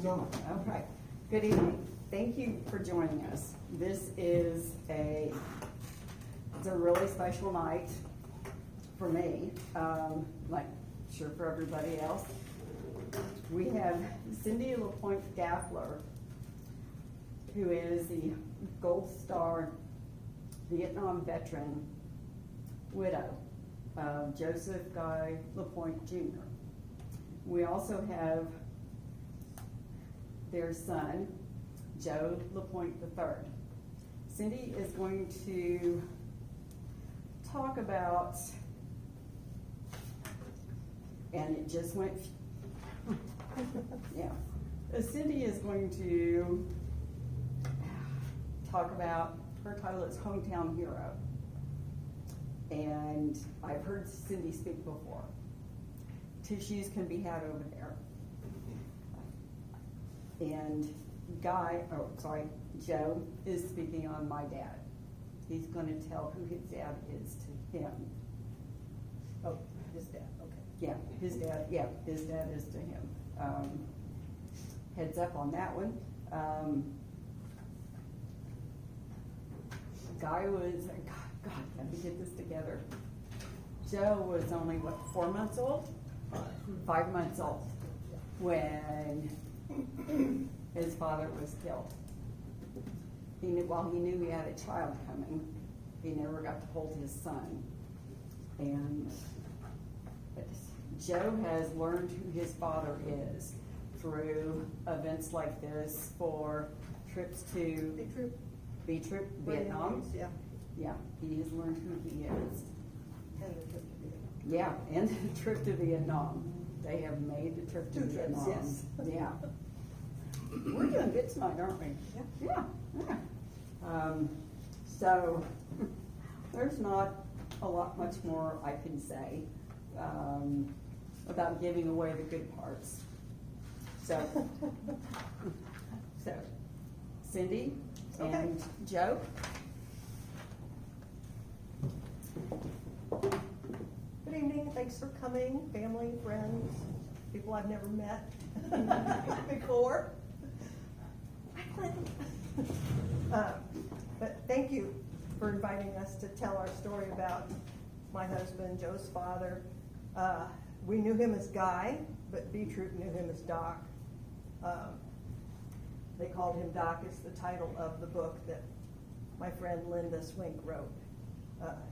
on. All right. Good evening. Thank you for joining us. This is it's a really special night for me, like sure for everybody else. We have Cindy LaPointe-Dafler, who is the Gold Star Vietnam veteran widow of Joseph Guy LaPointe Jr. We also have their son, Joe LaPointe III. Cindy is going to talk about, and it just went, yeah. Cindy is going to talk about, her title is Hometown Hero. And I've heard Cindy speak before. Tissues can be had over there. And Joe is speaking on my dad. He's going to tell who his dad is to him. Oh, his dad, okay. Yeah, his dad is to him. Heads up on that one. Guy was, God, let me get this together. Joe was only, 4 months old? 5 months old when his father was killed. He knew he had a child coming, he never got to hold his son. And Joe has learned who his father is through events like this, for trips to B-Trip, Vietnam. Yeah. Yeah, he has learned who he is. And the trip to Vietnam. Yeah, and the trip to Vietnam. They have made the trip to 2 trips, Vietnam. yes. Yeah. We're doing good tonight, aren't we? Yeah. Yeah. So there's not a lot much more I can say about giving away the good parts. So Cindy and Joe. Good evening, thanks for coming, family, friends, people I've never met before. Hi, Clinton. But thank you for inviting us to tell our story about my husband, Joe's father. We knew him as Guy, but B-Troop knew him as Doc. They called him Doc. It's the title of the book that my friend Linda Swink wrote,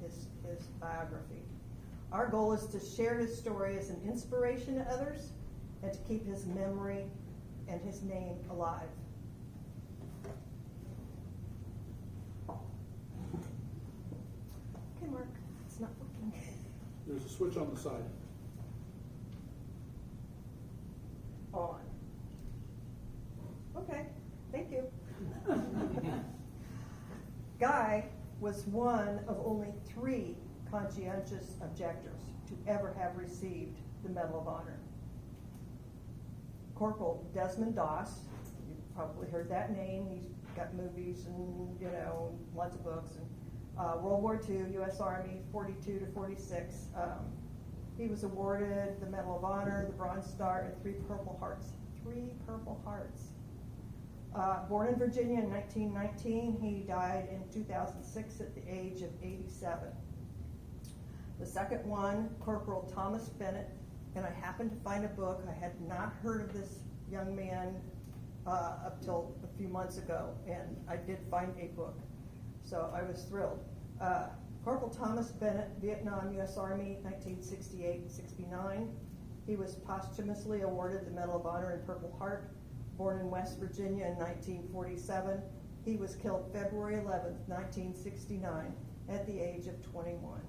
his biography. Our goal is to share his story as an inspiration to others and to keep his memory and his name alive. Okay, Mark, it's not working. There's a switch on the side. On. Okay, thank you. Guy was one of only 3 conscientious objectors to ever have received the Medal of Honor. Corporal Desmond Doss, you've probably heard that name. He's got movies and, lots of books. And World War II, U.S. Army, 42 to 46. He was awarded the Medal of Honor, the Bronze Star, and 3 Purple Hearts. 3 Purple Hearts. Born in Virginia in 1919, he died in 2006 at the age of 87. The second one, Corporal Thomas Bennett, and I happened to find a book. I had not heard of this young man up till a few months ago, and I did find a book, so I was thrilled. Corporal Thomas Bennett, Vietnam, U.S. Army, 1968-69. He was posthumously awarded the Medal of Honor and Purple Heart. Born in West Virginia in 1947, he was killed February 11th, 1969, at the age of 21.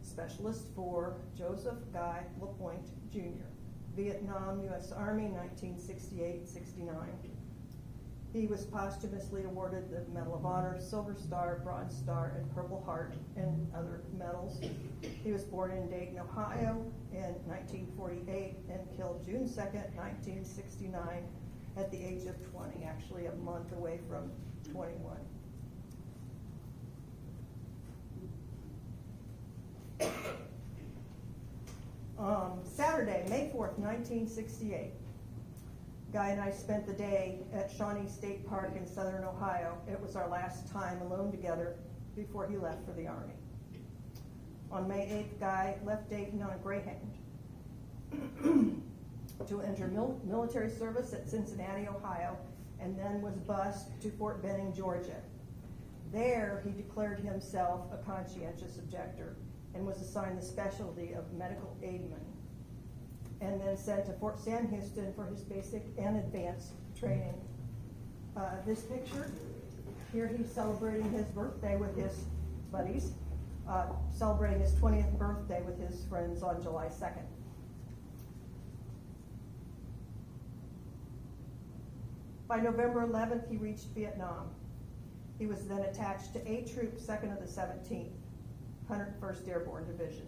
Specialist for Joseph Guy LaPointe Jr., Vietnam, U.S. Army, 1968-69. He was posthumously awarded the Medal of Honor, Silver Star, Bronze Star, and Purple Heart, and other medals. He was born in Dayton, Ohio in 1948 and killed June 2nd, 1969 at the age of 20, actually a month away from 21. Saturday, May 4th, 1968. Guy and I spent the day at Shawnee State Park in southern Ohio. It was our last time alone together before he left for the Army. On May 8th, Guy left Dayton on a Greyhound to enter military service at Cincinnati, Ohio, and then was bused to Fort Benning, Georgia. There, he declared himself a conscientious objector and was assigned the specialty of medical aidman, and then sent to Fort Sam Houston for his basic and advanced training. This picture, here he's celebrating his birthday with his buddies, celebrating his 20th birthday with his friends on July 2nd. By November 11th, he reached Vietnam. He was then attached to A Troop, 2nd of the 17th, 101st Airborne Division.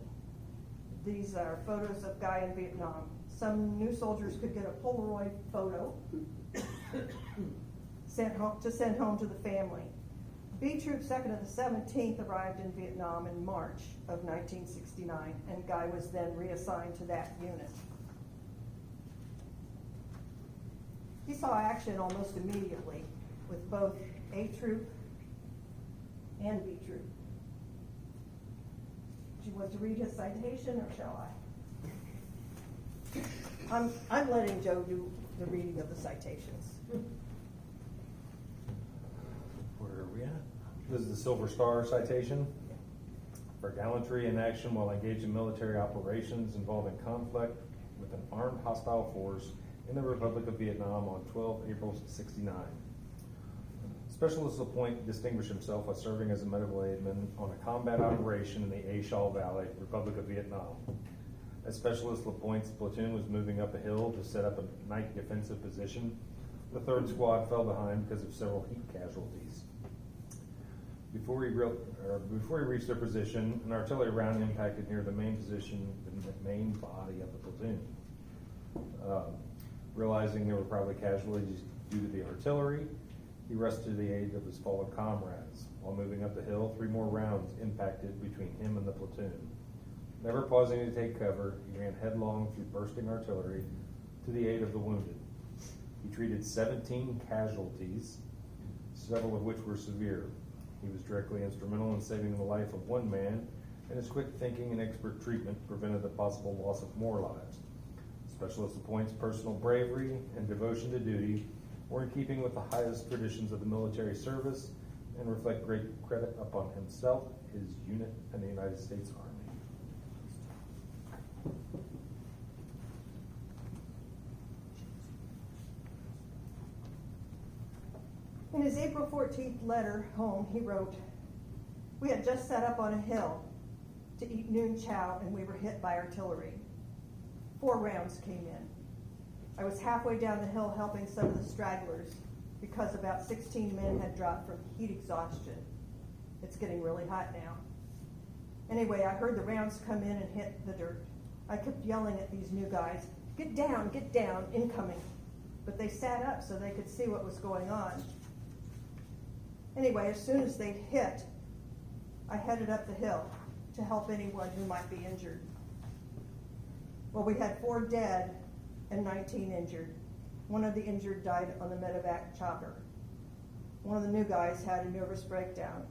These are photos of Guy in Vietnam. Some new soldiers could get a Polaroid photo sent home to the family. B Troop 2nd of the 17th arrived in Vietnam in March of 1969, and Guy was then reassigned to that unit. He saw action almost immediately with both A Troop and B Troop. Do you want to read his citation, or shall I? I'm letting Joe do the reading of the citations. Where are we at? This is the Silver Star citation. For gallantry in action while engaged in military operations involving conflict with an armed hostile force in the Republic of Vietnam on 12 April 69. Specialist LaPointe distinguished himself by serving as a medical aidman on a combat operation in the A Shau Valley, Republic of Vietnam. As Specialist LaPointe's platoon was moving up a hill to set up a night defensive position, the 3rd Squad fell behind because of several heat casualties. Before he reached their position, an artillery round impacted near the main body of the platoon. Realizing there were probably casualties due to the artillery, he rushed to the aid of his fallen comrades. While moving up the hill, 3 more rounds impacted between him and the platoon. Never pausing to take cover, he ran headlong through bursting artillery to the aid of the wounded. He treated 17 casualties, several of which were severe. He was directly instrumental in saving the life of 1 man, and his quick thinking and expert treatment prevented the possible loss of more lives. Specialist LaPointe's personal bravery and devotion to duty were in keeping with the highest traditions of the military service and reflect great credit upon himself, his unit, and the United States Army. In his April 14th letter home, he wrote, "We had just set up on a hill to eat noon chow, and we were hit by artillery. 4 rounds came in. I was halfway down the hill helping some of the stragglers because about 16 men had dropped from heat exhaustion. It's getting really hot now. Anyway, I heard the rounds come in and hit the dirt. I kept yelling at these new guys, get down, incoming. But they sat up so they could see what was going on. Anyway, as soon as they hit, I headed up the hill to help anyone who might be injured. Well, we had 4 dead and 19 injured. One of the injured died on the medevac chopper. One of the new guys had a nervous breakdown.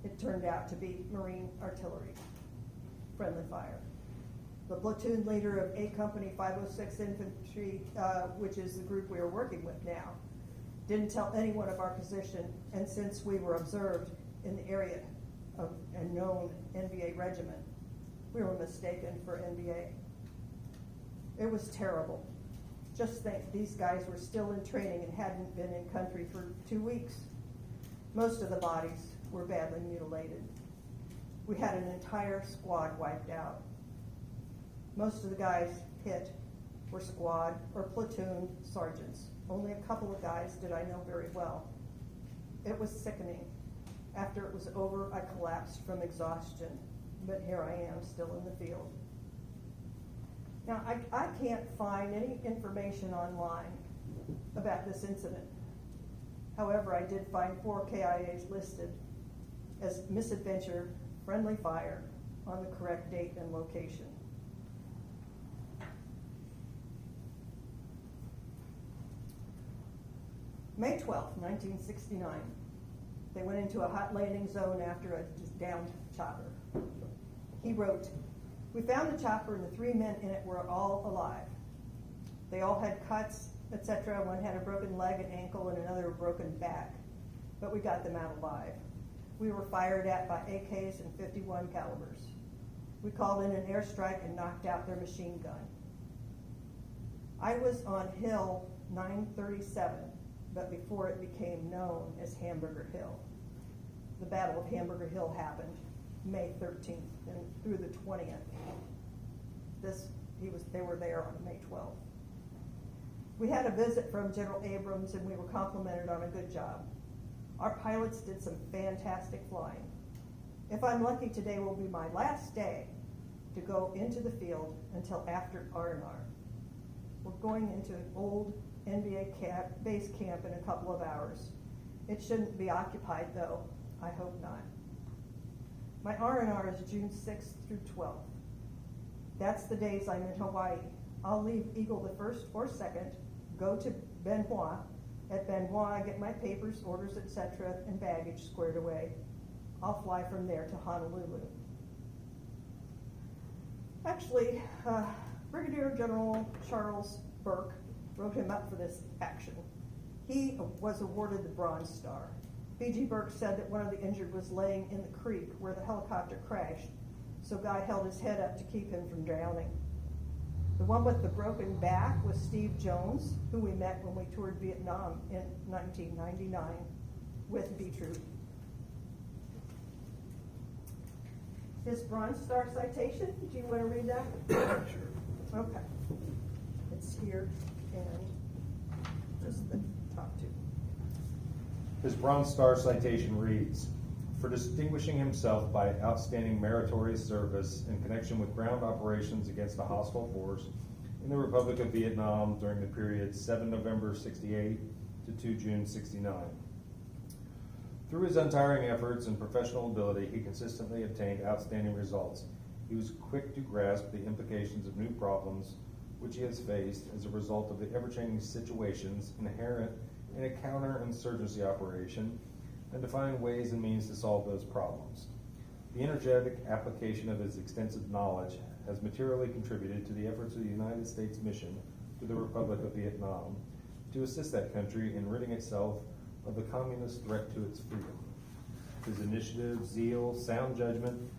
It turned out to be Marine artillery, friendly fire. The platoon leader of A Company 506 Infantry, which is the group we are working with now, didn't tell anyone of our position, and since we were observed in the area of a known NVA regiment, we were mistaken for NVA. It was terrible. Just think, these guys were still in training and hadn't been in country for 2 weeks. Most of the bodies were badly mutilated. We had an entire squad wiped out. Most of the guys hit were squad or platoon sergeants. Only a couple of guys did I know very well. It was sickening. After it was over, I collapsed from exhaustion, but here I am still in the field. Now, I can't find any information online about this incident. However, I did find 4 KIAs listed as misadventure, friendly fire on the correct date and location. May 12th, 1969. They went into a hot landing zone after a just downed chopper. He wrote, "We found the chopper and the 3 men in it were all alive. They all had cuts, etc. One had a broken leg and ankle and another a broken back, but we got them out alive. We were fired at by AKs and 51 calibers. We called in an airstrike and knocked out their machine gun. I was on Hill 937, but before it became known as Hamburger Hill. The Battle of Hamburger Hill happened May 13th and through the 20th. They were there on May 12th. We had a visit from General Abrams and we were complimented on a good job. Our pilots did some fantastic flying. If I'm lucky, today will be my last day to go into the field until after R&R. We're going into an old NBA base camp in a couple of hours. It shouldn't be occupied though, I hope not. My R&R is June 6th through 12th. That's the days I'm in Hawaii. I'll leave Eagle the 1st or 2nd, go to Benoit. At Benoit, I get my papers, orders, etc., and baggage squared away. I'll fly from there to Honolulu." Actually, Brigadier General Charles Burke wrote him up for this action. He was awarded the Bronze Star. B.G. Burke said that one of the injured was laying in the creek where the helicopter crashed, so Guy held his head up to keep him from drowning. The one with the broken back was Steve Jones, who we met when we toured Vietnam in 1999 with B Troop. His Bronze Star citation, do you want to read that? Sure. Okay. It's here and just the top 2. His Bronze Star citation reads, "For distinguishing himself by outstanding meritorious service in connection with ground operations against a hostile force in the Republic of Vietnam during the period 7 November 68 to 2 June 69. Through his untiring efforts and professional ability, he consistently obtained outstanding results. He was quick to grasp the implications of new problems which he has faced as a result of the ever-changing situations inherent in a counterinsurgency operation, and to find ways and means to solve those problems. The energetic application of his extensive knowledge has materially contributed to the efforts of the United States mission to the Republic of Vietnam to assist that country in ridding itself of the communist threat to its freedom. His initiative, zeal, sound judgment,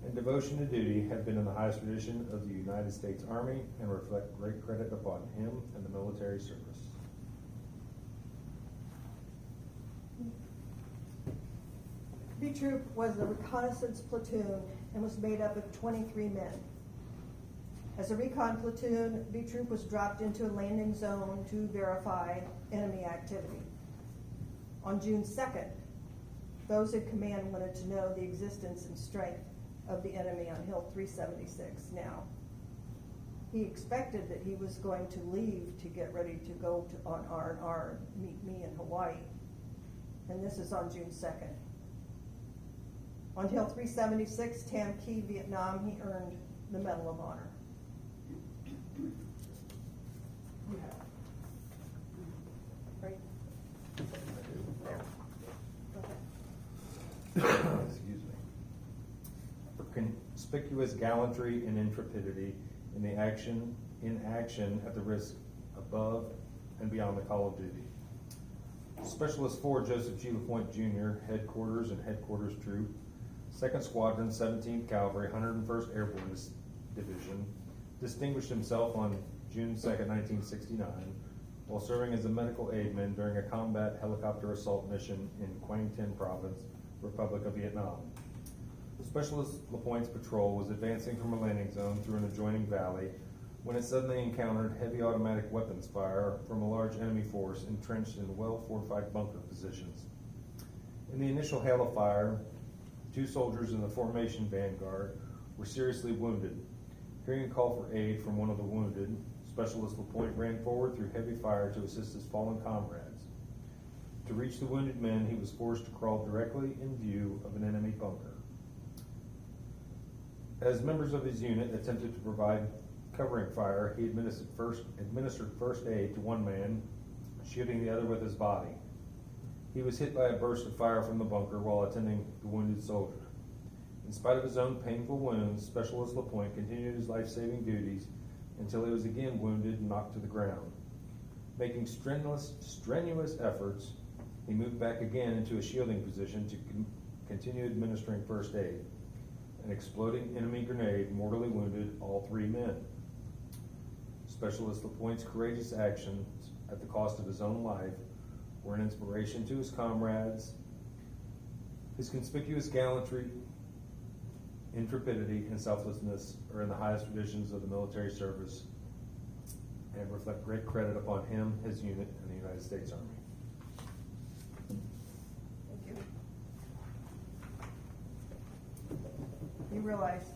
and devotion to duty have been in the highest tradition of the United States Army and reflect great credit upon him and the military service." B Troop was a reconnaissance platoon and was made up of 23 men. As a recon platoon, B Troop was dropped into a landing zone to verify enemy activity. On June 2nd, those in command wanted to know the existence and strength of the enemy on Hill 376 now. He expected that he was going to leave to get ready to go on R&R and meet me in Hawaii. And this is on June 2nd. On Hill 376, Tam Key, Vietnam, he earned the Medal of Honor. Right? There. Go ahead. Excuse me. For conspicuous gallantry and intrepidity in action at the risk above and beyond the call of duty. Specialist 4 Joseph G. LaPointe Jr., Headquarters and Headquarters Troop, 2nd Squadron, 17th Cavalry, 101st Airborne Division, distinguished himself on June 2nd, 1969, while serving as a medical aidman during a combat helicopter assault mission in Quang Tin Province, Republic of Vietnam. Specialist LaPointe's patrol was advancing from a landing zone through an adjoining valley when it suddenly encountered heavy automatic weapons fire from a large enemy force entrenched in well-fortified bunker positions. In the initial hail of fire, 2 soldiers in the formation vanguard were seriously wounded. Hearing a call for aid from one of the wounded, Specialist LaPointe ran forward through heavy fire to assist his fallen comrades. To reach the wounded men, he was forced to crawl directly in view of an enemy bunker. As members of his unit attempted to provide covering fire, he administered first aid to one man, shooting the other with his body. He was hit by a burst of fire from the bunker while attending the wounded soldier. In spite of his own painful wounds, Specialist LaPointe continued his life-saving duties until he was again wounded and knocked to the ground. Making strenuous efforts, he moved back again into a shielding position to continue administering first aid. An exploding enemy grenade mortally wounded all 3 men. Specialist LaPointe's courageous actions at the cost of his own life were an inspiration to his comrades. His conspicuous gallantry, intrepidity, and selflessness are in the highest traditions of the military service and reflect great credit upon him, his unit, and the United States Army. Thank you. You realize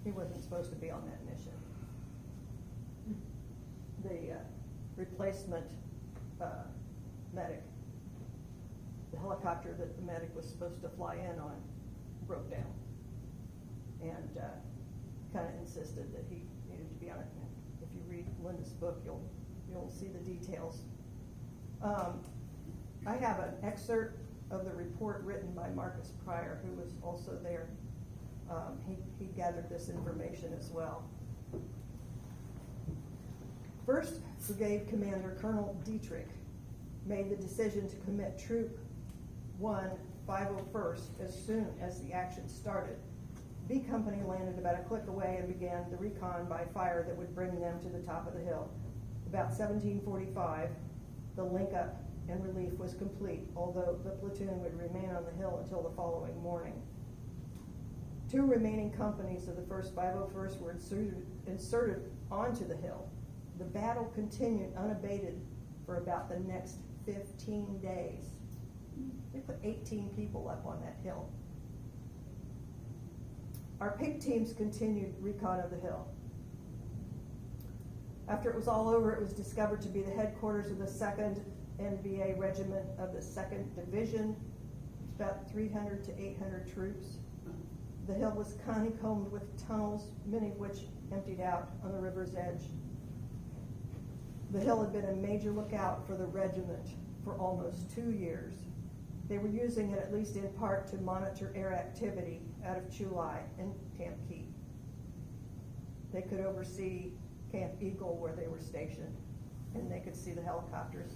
he wasn't supposed to be on that mission. The replacement medic, the helicopter that the medic was supposed to fly in on, broke down, and kind of insisted that he needed to be on it. And if you read Linda's book, you'll see the details. I have an excerpt of the report written by Marcus Pryor, who was also there. He gathered this information as well. 1st Brigade Commander Colonel Dietrich made the decision to commit Troop 1 501st as soon as the action started. B Company landed about a click away and began the recon by fire that would bring them to the top of the hill. About 17:45, the link-up and relief was complete, although the platoon would remain on the hill until the following morning. 2 remaining companies of the 1st 501st were inserted onto the hill. The battle continued unabated for about the next 15 days. They put 18 people up on that hill. Our pink teams continued recon of the hill. After it was all over, it was discovered to be the headquarters of the 2nd NVA Regiment of the 2nd Division. It's about 300 to 800 troops. The hill was honeycombed with tunnels, many of which emptied out on the river's edge. The hill had been a major lookout for the regiment for almost 2 years. They were using it, at least in part, to monitor air activity out of Chulai and Camp Key. They could oversee Camp Eagle, where they were stationed, and they could see the helicopters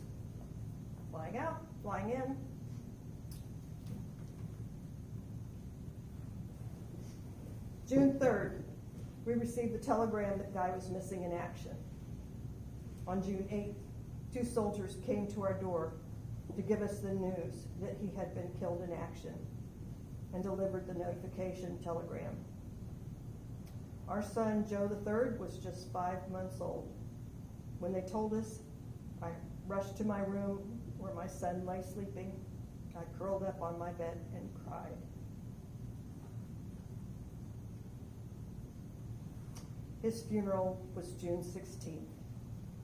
flying out, flying in. June 3rd, we received the telegram that Guy was missing in action. On June 8th, 2 soldiers came to our door to give us the news that he had been killed in action and delivered the notification telegram. Our son, Joe III, was just 5 months old. When they told us, I rushed to my room where my son lay sleeping. I curled up on my bed and cried. His funeral was June 16th.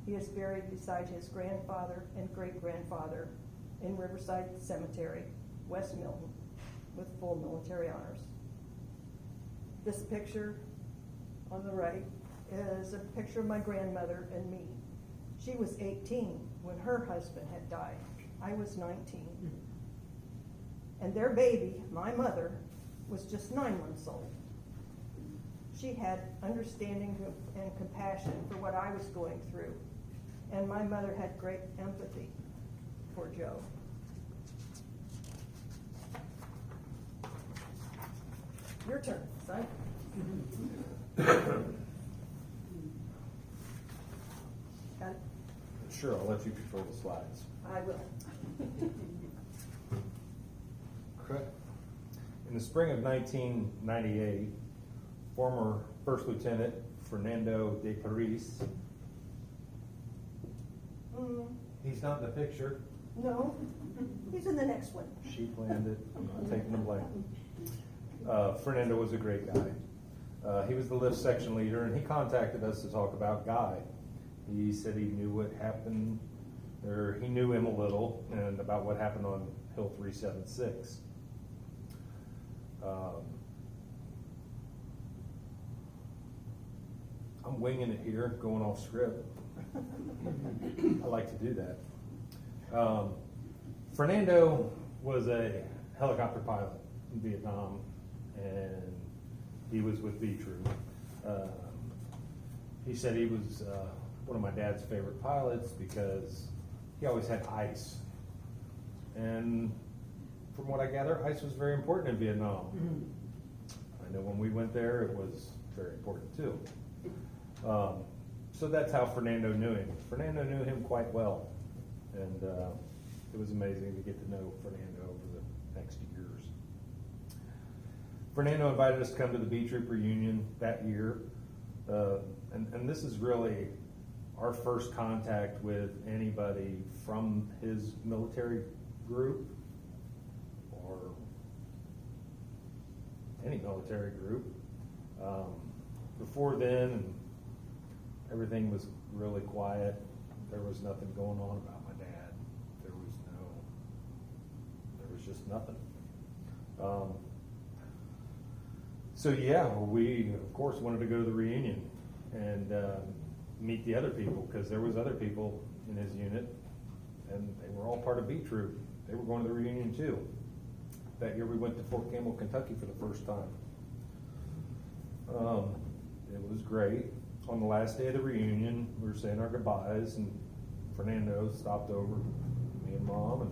He is buried beside his grandfather and great-grandfather in Riverside Cemetery, West Milton, with full military honors. This picture on the right is a picture of my grandmother and me. She was 18 when her husband had died. I was 19. And their baby, my mother, was just 9 months old. She had understanding and compassion for what I was going through, and my mother had great empathy for Joe. Your turn, son. Got it? Sure, I'll let you control the slides. I will. Okay. In the spring of 1998, former First Lieutenant Fernando De Paris, he's not in the picture. No, he's in the next one. She planned it. I'm not taking the blame. Fernando was a great guy. He was the lift section leader, and he contacted us to talk about Guy. He said he knew what happened, or he knew him a little, and about what happened on Hill 376. I'm winging it here, going off script. I like to do that. Fernando was a helicopter pilot in Vietnam, and he was with B Troop. He said he was one of my dad's favorite pilots because he always had ice. And from what I gather, ice was very important in Vietnam. I know when we went there, it was very important too. So that's how Fernando knew him. Fernando knew him quite well, and it was amazing to get to know Fernando over the next years. Fernando invited us to come to the B Troop reunion that year, and this is really our first contact with anybody from his military group or any military group. Before then, everything was really quiet. There was nothing going on about my dad. There was just nothing. So yeah, we of course wanted to go to the reunion and meet the other people, because there was other people in his unit, and they were all part of B Troop. They were going to the reunion too. That year we went to Fort Campbell, Kentucky for the first time. It was great. On the last day of the reunion, we were saying our goodbyes, and Fernando stopped over me and Mom, and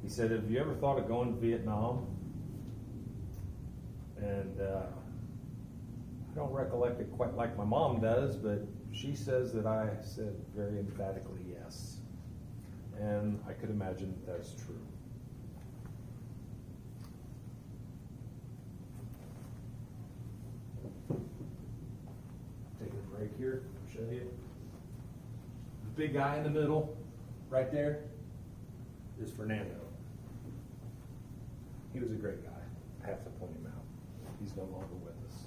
he said, "Have you ever thought of going to Vietnam?" And I don't recollect it quite like my mom does, but she says that I said very emphatically yes. And I could imagine that's true. Taking a break here, I'll show you. The big guy in the middle, right there, is Fernando. He was a great guy. I have to point him out. He's no longer with us.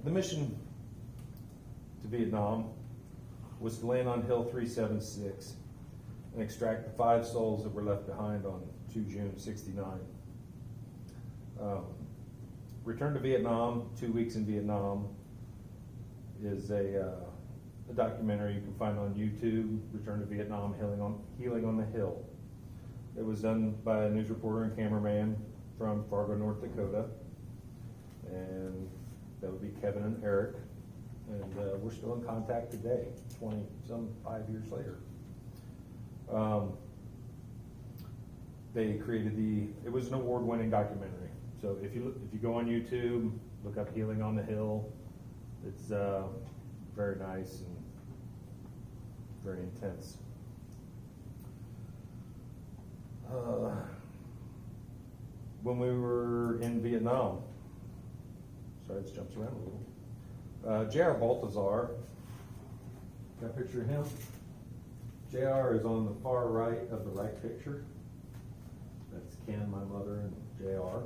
The mission to Vietnam was to land on Hill 376 and extract the 5 souls that were left behind on 2 June '69. Return to Vietnam, 2 weeks in Vietnam, is a documentary you can find on YouTube, Return to Vietnam, Healing on the Hill. It was done by a news reporter and cameraman from Fargo, North Dakota, and that would be Kevin and Eric, and we're still in contact today, 5 years later. They created it was an award-winning documentary. So if you go on YouTube, look up Healing on the Hill. It's very nice and very intense. When we were in Vietnam, sorry, this jumps around a little. J.R. Baltazar, got a picture of him? J.R. is on the far right of the right picture. That's Ken, my mother, and J.R.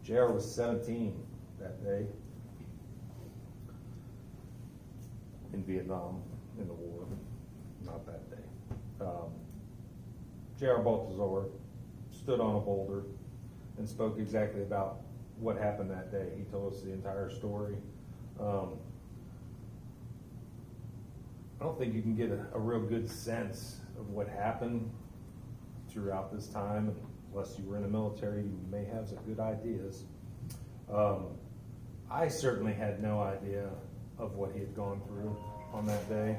J.R. was 17 that day in Vietnam, in the war, not that day. J.R. Baltazar stood on a boulder and spoke exactly about what happened that day. He told us the entire story. I don't think you can get a real good sense of what happened throughout this time, unless you were in the military. You may have some good ideas. I certainly had no idea of what he had gone through on that day.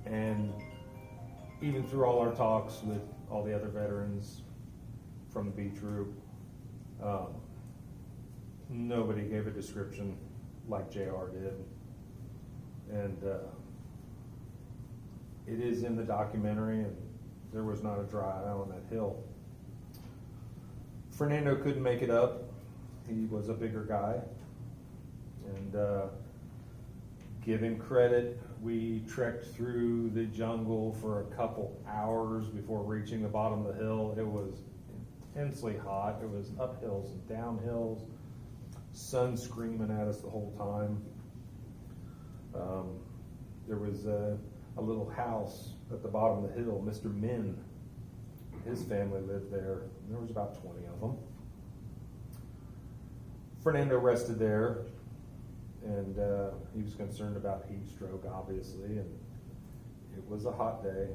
And even through all our talks with all the other veterans from the B Troop, nobody gave a description like JR did. And it is in the documentary, and there was not a dry eye on that hill. Fernando couldn't make it up. He was a bigger guy. And give him credit, we trekked through the jungle for a couple hours before reaching the bottom of the hill. It was intensely hot. It was up hills and down hills, sun screaming at us the whole time. There was a little house at the bottom of the hill. Mr. Min, his family lived there. There was about 20 of them. Fernando rested there and he was concerned about heat stroke, obviously, and it was a hot day,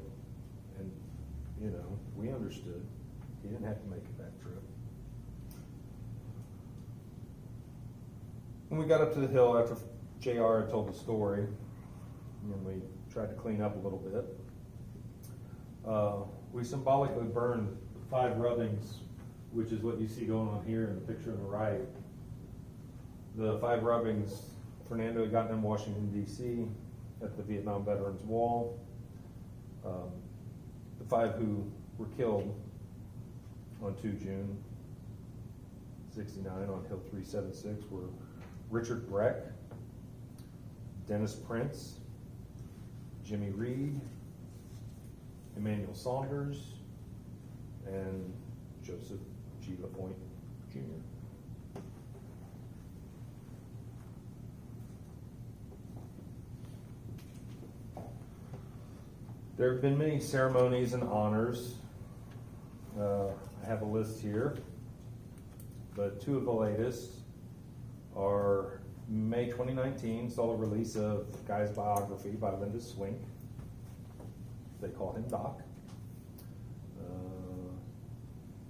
and, you know, we understood. He didn't have to make it that trip. When we got up to the hill after JR had told the story, and we tried to clean up a little bit, we symbolically burned 5 rubbings, which is what you see going on here in the picture on the right. The 5 rubbings, Fernando had gotten in Washington, D.C. at the Vietnam Veterans Wall. The 5 who were killed on 2 June 69 on Hill 376 were Richard Breck, Dennis Prince, Jimmy Reed, Emmanuel Saunders, and Joseph G. LaPointe, Jr. There have been many ceremonies and honors. I have a list here, but 2 of the latest are May 2019, saw the release of Guy's biography by Linda Swink. They call him Doc.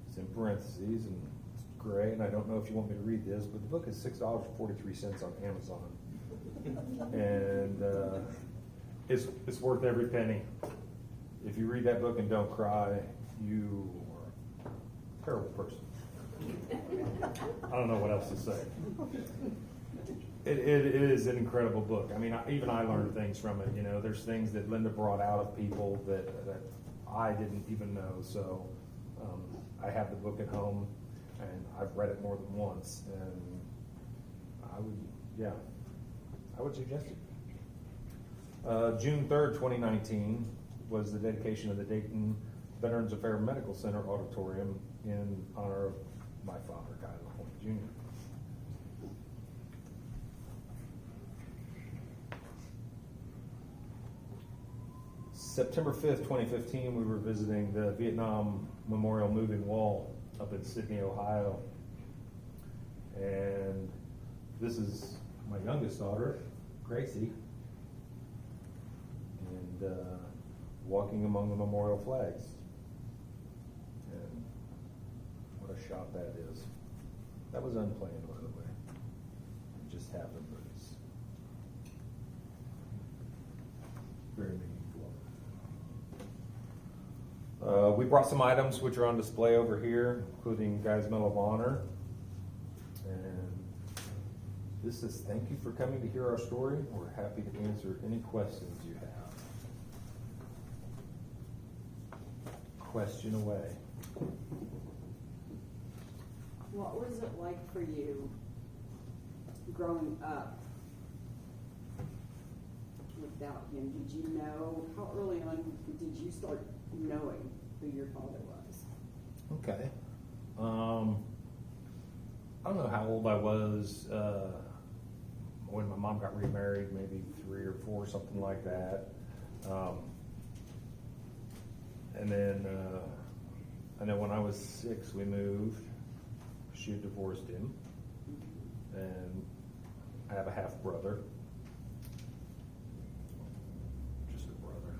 It's in parentheses and it's gray, and I don't know if you want me to read this, but the book is $6.43 on Amazon. And it's worth every penny. If you read that book and don't cry, you are a terrible person. I don't know what else to say. It is an incredible book. I mean, even I learned things from it. You know, there's things that Linda brought out of people that I didn't even know. So I have the book at home, and I've read it more than once. And I would suggest it. June 3rd, 2019 was the dedication of the Dayton Veterans Affairs Medical Center Auditorium in honor of my father, Guy LaPointe, Jr. September 5th, 2015, we were visiting the Vietnam Memorial Moving Wall up in Sydney, Ohio. And this is my youngest daughter, Gracie, and walking among the memorial flags. And what a shot that is. That was unplanned, by the way. It just happened, but it's very meaningful. We brought some items which are on display over here, including Guy's Medal of Honor. And this says, "Thank you for coming to hear our story. We're happy to answer any questions you have." Question away. What was it like for you growing up without him? Did you know, how early on did you start knowing who your father was? Okay. I don't know how old I was when my mom got remarried, maybe 3 or 4, something like that. And then I know when I was 6, we moved. She had divorced him, and I have a half brother, just a brother.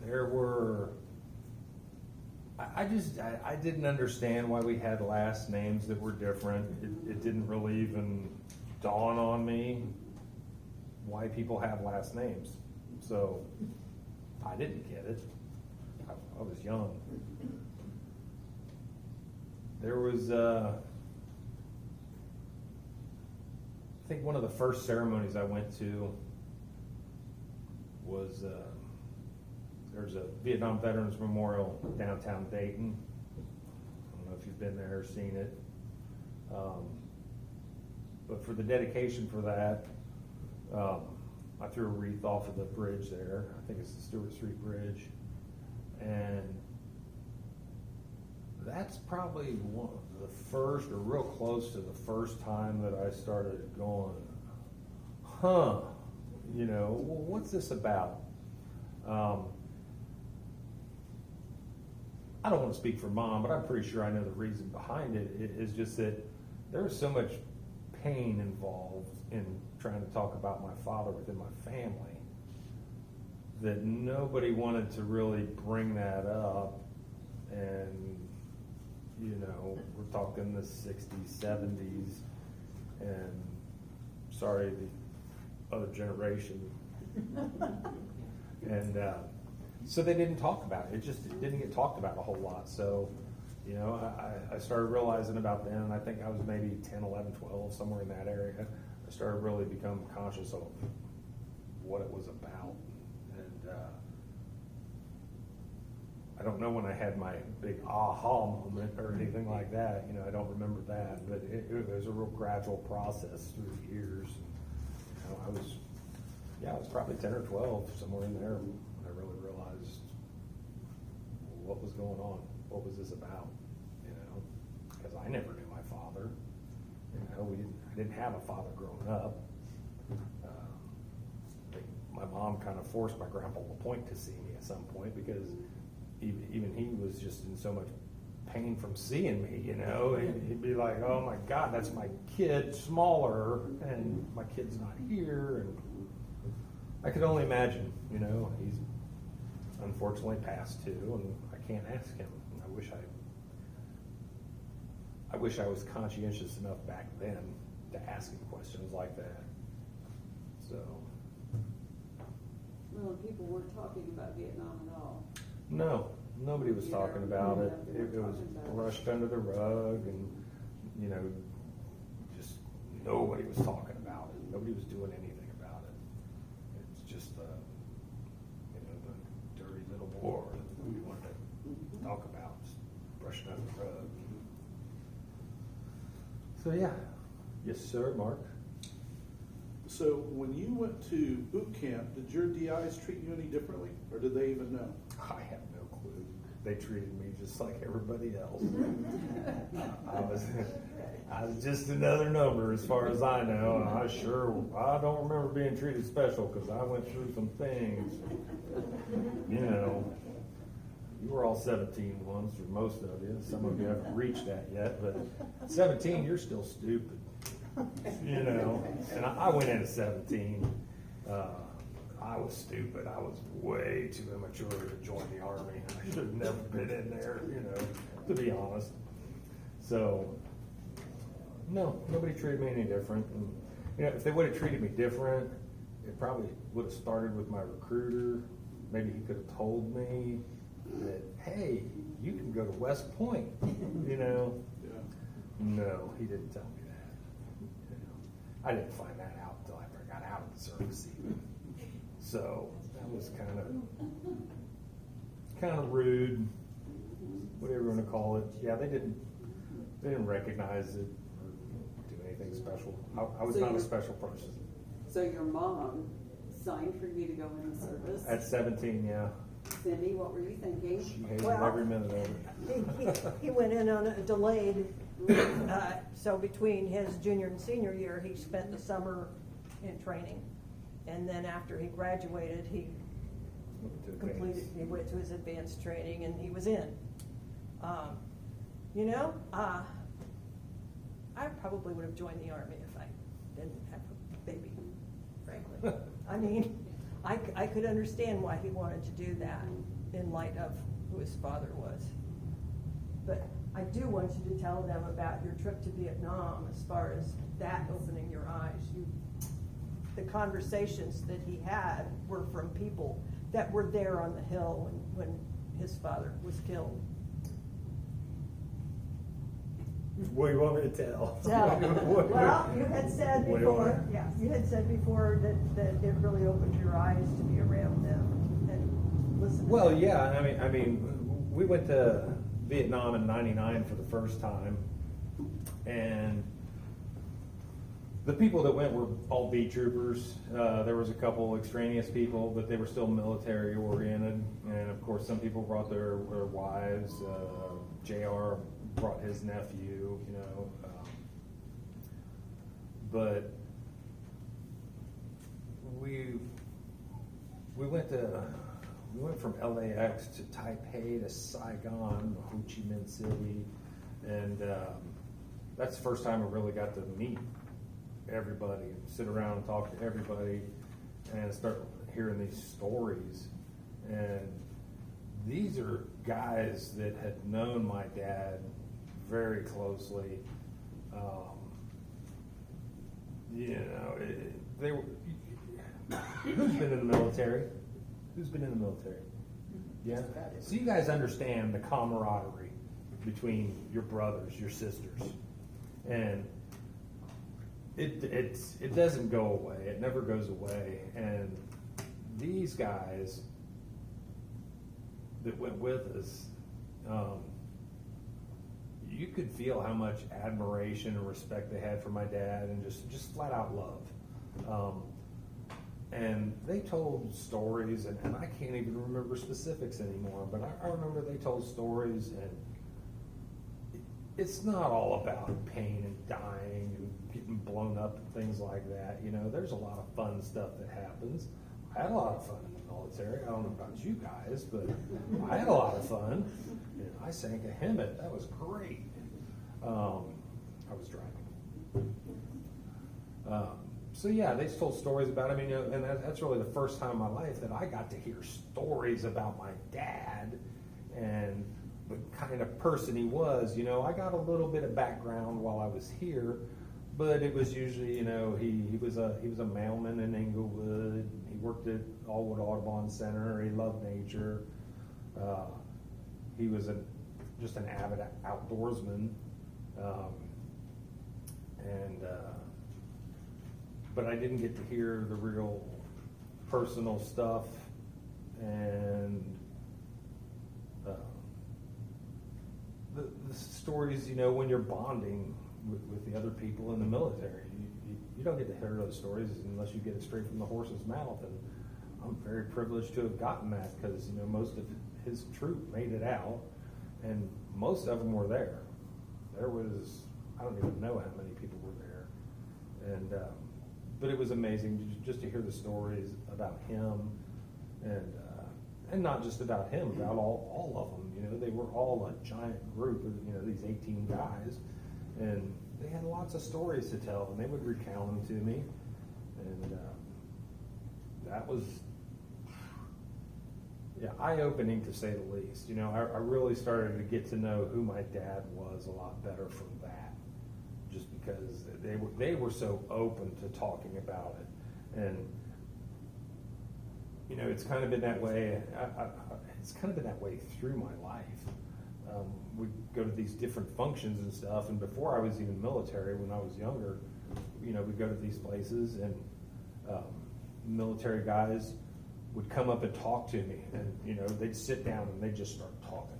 There were. I didn't understand why we had last names that were different. It didn't really even dawn on me why people have last names. So I didn't get it. I was young. There was, I think one of the first ceremonies I went to was, there's a Vietnam Veterans Memorial downtown Dayton. I don't know if you've been there or seen it. But for the dedication for that, I threw a wreath off of the bridge there. I think it's the Stewart Street Bridge. And that's probably one of the first, or real close to the first time that I started going, you know, what's this about? I don't want to speak for Mom, but I'm pretty sure I know the reason behind it. It is just that there was so much pain involved in trying to talk about my father within my family that nobody wanted to really bring that up. And, you know, we're talking the 60s, 70s, and sorry, the other generation. And so they didn't talk about it. It didn't get talked about a whole lot. So, you know, I started realizing about then, and I think I was maybe 10, 11, 12, somewhere in that area. I started really becoming conscious of what it was about. And I don't know when I had my big aha moment or anything like that. You know, I don't remember that, but it was a real gradual process through the years. You know, I was probably 10 or 12, somewhere in there, when I really realized what was going on. What was this about? You know, because I never knew my father. You know, I didn't have a father growing up. My mom kind of forced my grandpa LaPointe to see me at some point, because even he was just in so much pain from seeing me, you know. He'd be like, oh my God, that's my kid, smaller, and my kid's not here. And I could only imagine, you know, he's unfortunately passed too, and I can't ask him. I wish I was conscientious enough back then to ask him questions like that. So. Well, people weren't talking about Vietnam at all. No, nobody was talking about it. Yeah, It was talking about it. brushed under the rug, and, you know, just nobody was talking about it. Nobody was doing anything about it. It's just, you know, the dirty little war that we wanted to talk about, just brushed under the rug. So, yeah. Yes, sir, Mark? So when you went to boot camp, did your DIs treat you any differently, or did they even know? I have no clue. They treated me just like everybody else. I was just another number as far as I know. I don't remember being treated special, because I went through some things. You know, you were all 17 once, or most of you. Some of you haven't reached that yet, but 17, you're still stupid. You know, and I went in at 17. I was stupid. I was way too immature to join the Army. I should have never been in there, you know, to be honest. So, no, nobody treated me any different. And, you know, if they would have treated me different, it probably would have started with my recruiter. Maybe he could have told me that, hey, you can go to West Point, you know. Yeah. No, he didn't tell me that. You know, I didn't find that out until after I got out of the service even. So that was kind of rude, whatever you want to call it. Yeah, they didn't recognize it or do anything special. I was So not a you're- special person. So your mom signed for you to go in the service. At 17, yeah, Cindy, what were you thinking? she hated Well, every minute of it. He went in on a delayed, so between his junior and senior year, he spent the summer in training. And then after he graduated, he went to his advanced training, and he was in. You know, I probably would have joined the Army if I didn't have a baby, frankly. I mean, I could understand why he wanted to do that in light of who his father was. But I do want you to tell them about your trip to Vietnam, as far as that opening your eyes. The conversations that he had were from people that were there on the hill when his father was killed. What do you want me to tell? Well, you had said What do you before, want? yeah, you had said before that it really opened your eyes to be around them and listen to Well, them. yeah, I mean, we went to Vietnam in '99 for the first time, and the people that went were all B troopers. There was a couple extraneous people, but they were still military oriented. And of course, some people brought their wives. JR brought his nephew, you know. But we went to, we went from LAX to Taipei to Saigon, Ho Chi Minh City, and that's the first time I really got to meet everybody, and sit around and talk to everybody, and start hearing these stories. And these are guys that had known my dad very closely. They were. Who's been in the military? Who's been in the military? Yeah. So you guys understand the camaraderie between your brothers, your sisters, and it doesn't go away. It never goes away. And these guys that went with us, you could feel how much admiration and respect they had for my dad, and just flat out love. And they told stories, and I can't even remember specifics anymore, but I remember they told stories, and it's not all about pain and dying and getting blown up and things like that. You know, there's a lot of fun stuff that happens. I had a lot of fun in the military. I don't know about you guys, but I had a lot of fun. And I sank a Hemet. That was great. I was driving. So yeah, they told stories about him, you know, and that's really the first time in my life that I got to hear stories about my dad and the kind of person he was. You know, I got a little bit of background while I was here, but it was usually, you know, he was a mailman in Inglewood. He worked at Allwood Audubon Center. He loved nature. He was just an avid outdoorsman, but I didn't get to hear the real personal stuff and the stories, you know, when you're bonding with the other people in the military. You don't get to hear those stories unless you get it straight from the horse's mouth, and I'm very privileged to have gotten that, because, you know, most of his troop made it out, and most of them were there. There was, I don't even know how many people were there, and but it was amazing just to hear the stories about him, and not just about him, about all of them. You know, they were all a giant group of, you know, these 18 guys, and they had lots of stories to tell, and they would recount them to me, and that was, yeah, eye-opening to say the least. You know, I really started to get to know who my dad was a lot better from that, just because they were so open to talking about it. And you know, it's kind of been that way. It's kind of been that way through my life. We go to these different functions and stuff, and before I was even military, when I was younger, you know, we'd go to these places, and military guys would come up and talk to me, and you know, they'd sit down and they'd just start talking.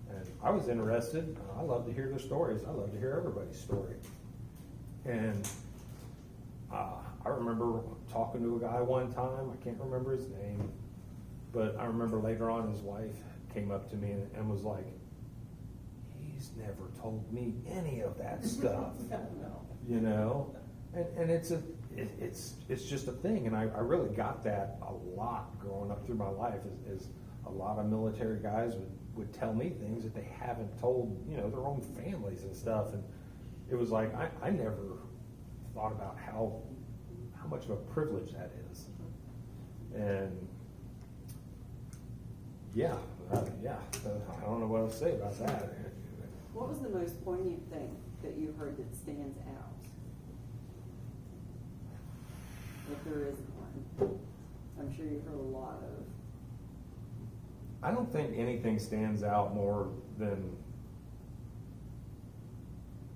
And I was interested. I love to hear their stories. I love to hear everybody's story. And I remember talking to a guy one time. I can't remember his name, but I remember later on his wife came up to me and was like, "He's never told me any of that stuff." You know, and it's just a thing, and I really got that a lot growing up through my life. Is a lot of military guys would tell me things that they haven't told, you know, their own families and stuff, and it was like I never thought about how much of a privilege that is. And yeah, I don't know what else to say about that. What was the most poignant thing that you heard that stands out? If there isn't one. I'm sure you heard a lot of. I don't think anything stands out more than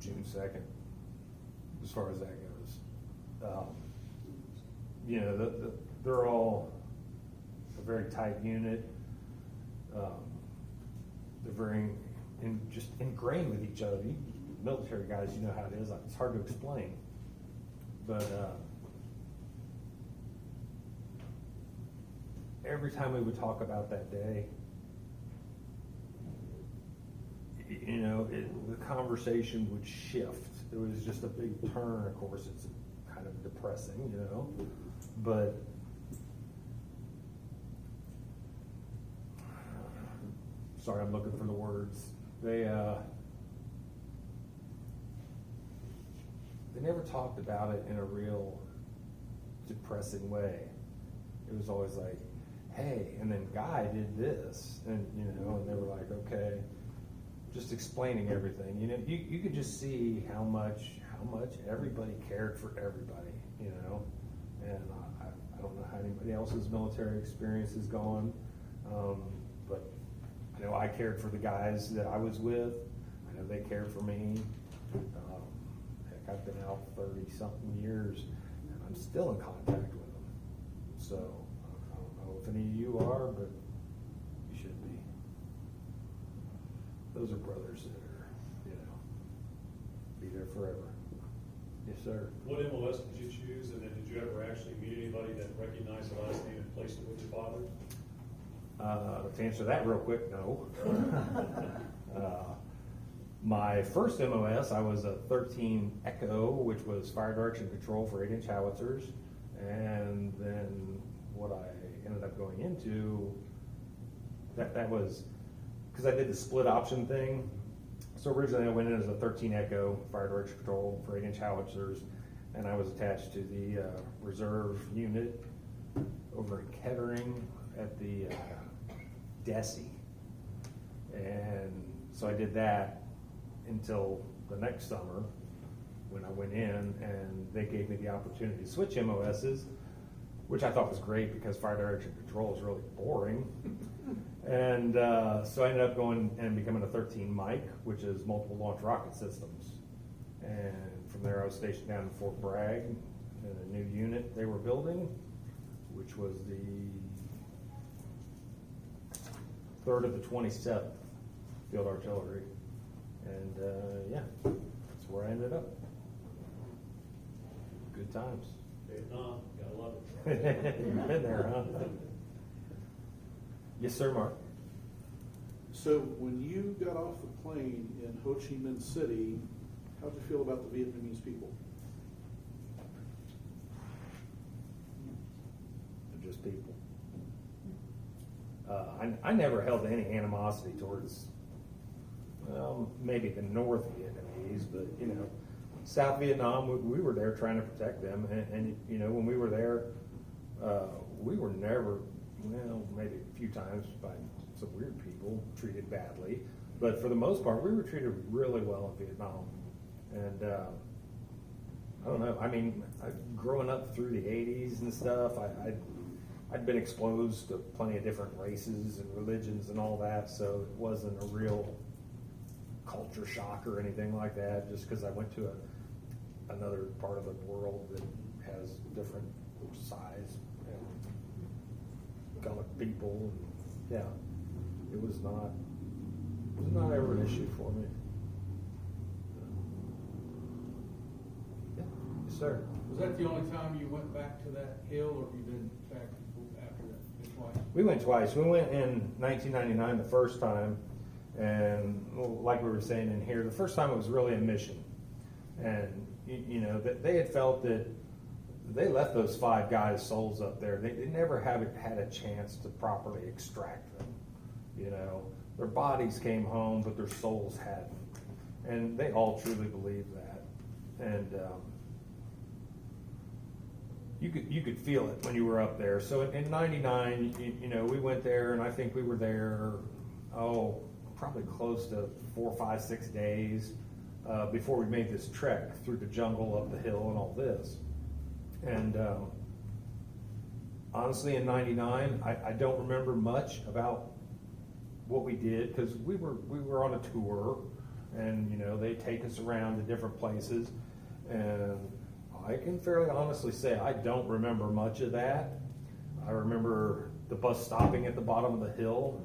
June 2nd, as far as that goes. You know, they're all a very tight unit. They're very just ingrained with each other. You military guys, you know how it is. It's hard to explain. But every time we would talk about that day, you know, the conversation would shift. It was just a big turn. Of course, it's kind of depressing, you know, but sorry, I'm looking for the words. They never talked about it in a real depressing way. It was always like, hey, and then Guy did this, and you know, and they were like, okay, just explaining everything. You know, you could just see how much everybody cared for everybody, you know. And I don't know how anybody else's military experience is gone, but I know I cared for the guys that I was with. I know they cared for me. Heck, I've been out 30-something years, and I'm still in contact with them. So I don't know if any of you are, but you should be. Those are brothers that are, you know, be there forever. Yes, sir. What MLS did you choose, and then did you ever actually meet anybody that recognized the last name and placed it with your father? To answer that real quick, no. My first MOS, I was a 13 Echo, which was fire direction control for 8-inch howitzers. And then what I ended up going into, that was, because I did the split option thing. So originally I went in as a 13 Echo, fire direction control for 8-inch howitzers. And I was attached to the reserve unit over in Kettering at the Desi. And so I did that until the next summer when I went in, and they gave me the opportunity to switch MOSs, which I thought was great because fire direction control is really boring. And so I ended up going and becoming a 13 Mike, which is multiple launch rocket systems. And from there I was stationed down in Fort Bragg in a new unit they were building, which was the 3rd of the 27th Field Artillery. And yeah, that's where I ended up. Good times. Vietnam, gotta love it. You've been there, huh? Yes, sir, Mark. So when you got off the plane in Ho Chi Minh City, how'd you feel about the Vietnamese people? They're just people. I never held any animosity towards, well, maybe the North Vietnamese, but you know, South Vietnam, we were there trying to protect them, and you know, when we were there, we were never, well, maybe a few times by some weird people treated badly, but for the most part, we were treated really well in Vietnam. And I don't know, I mean, growing up through the 80s and stuff, I'd been exposed to plenty of different races and religions and all that, so it wasn't a real culture shock or anything like that, just because I went to another part of the world that has different size and colored people. And, yeah, it was not ever an issue for me. Yeah, yes, sir. Was that the only time you went back to that hill, or have you been back after that? Been twice? We went twice. We went in 1999 the first time, and like we were saying in here, the first time it was really a mission. And, you know, that they had felt that they left those 5 guys' souls up there. They never had a chance to properly extract them. You know, their bodies came home, but their souls hadn't. And they all truly believed that. And you could feel it when you were up there. So in 99, you know, we went there, and I think we were there, probably close to 4, 5, 6 days before we made this trek through the jungle, up the hill, and all this. And honestly, in 99, I don't remember much about what we did, because we were on a tour, and you know, they take us around to different places, and I can fairly honestly say I don't remember much of that. I remember the bus stopping at the bottom of the hill,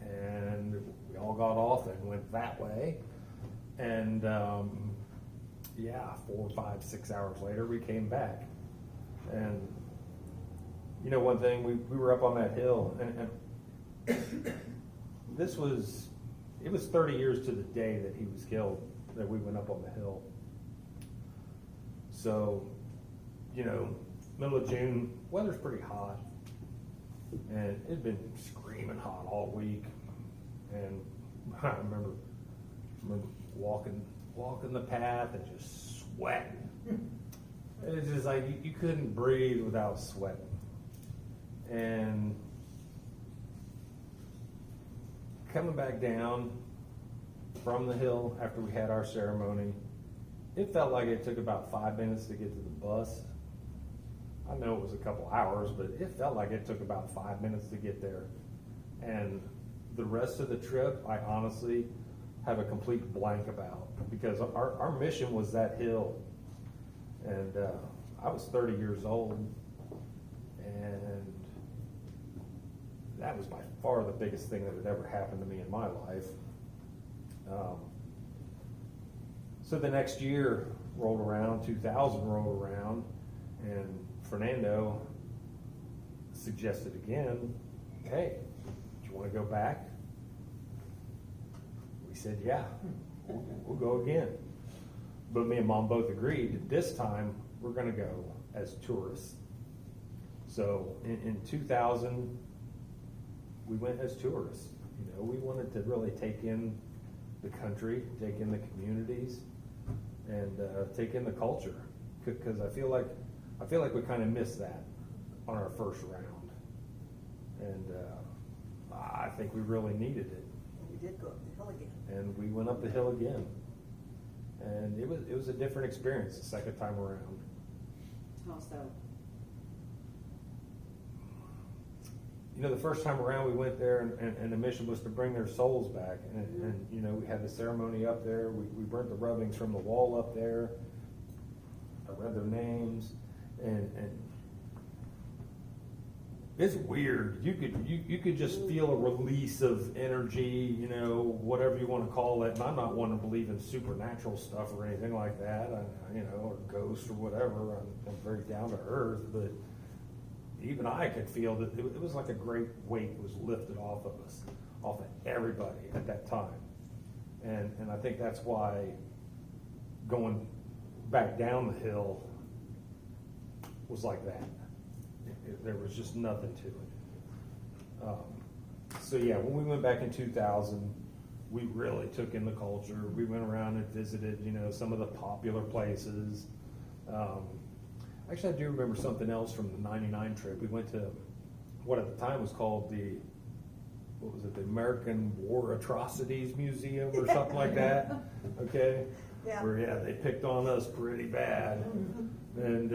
and we all got off and went that way. And 4, 5, 6 hours later, we came back. And you know, one thing, we were up on that hill, and it was 30 years to the day that he was killed that we went up on the hill. So, you know, middle of June, weather's pretty hot, and it'd been screaming hot all week. And I remember walking the path and just sweating. It's just like you couldn't breathe without sweating. And coming back down from the hill after we had our ceremony, it felt like it took about 5 minutes to get to the bus. I know it was a couple hours, but it felt like it took about 5 minutes to get there. And the rest of the trip, I honestly have a complete blank about, because our mission was that hill. And I was 30 years old, and that was by far the biggest thing that had ever happened to me in my life. So the next year rolled around, 2000 rolled around, and Fernando suggested again, hey, do you want to go back? We said, yeah, we'll go again. But me and Mom both agreed that this time we're going to go as tourists. So in 2000, we went as tourists. You know, we wanted to really take in the country, take in the communities, and take in the culture. Because I feel like we kind of missed that on our first round, and I think we really needed it. We did go up the hill again. And we went up the hill again, and it was a different experience the second time around. How so? You know, the first time around we went there, and the mission was to bring their souls back, and you know, we had the ceremony up there. We burnt the rubbings from the wall up there. I read their names, and it's weird. You could just feel a release of energy, you know, whatever you want to call it. And I'm not one to believe in supernatural stuff or anything like that, you know, or ghosts or whatever. I'm very down to earth, but even I could feel that it was like a great weight was lifted off of us, off of everybody at that time. And I think that's why going back down the hill was like that. There was just nothing to it. So yeah, when we went back in 2000, we really took in the culture. We went around and visited, you know, some of the popular places. Actually, I do remember something else from the '99 trip. We went to what at the time was called the American War Atrocities Museum or something like that. Okay? Yeah. Where, yeah, they picked on us pretty bad. And,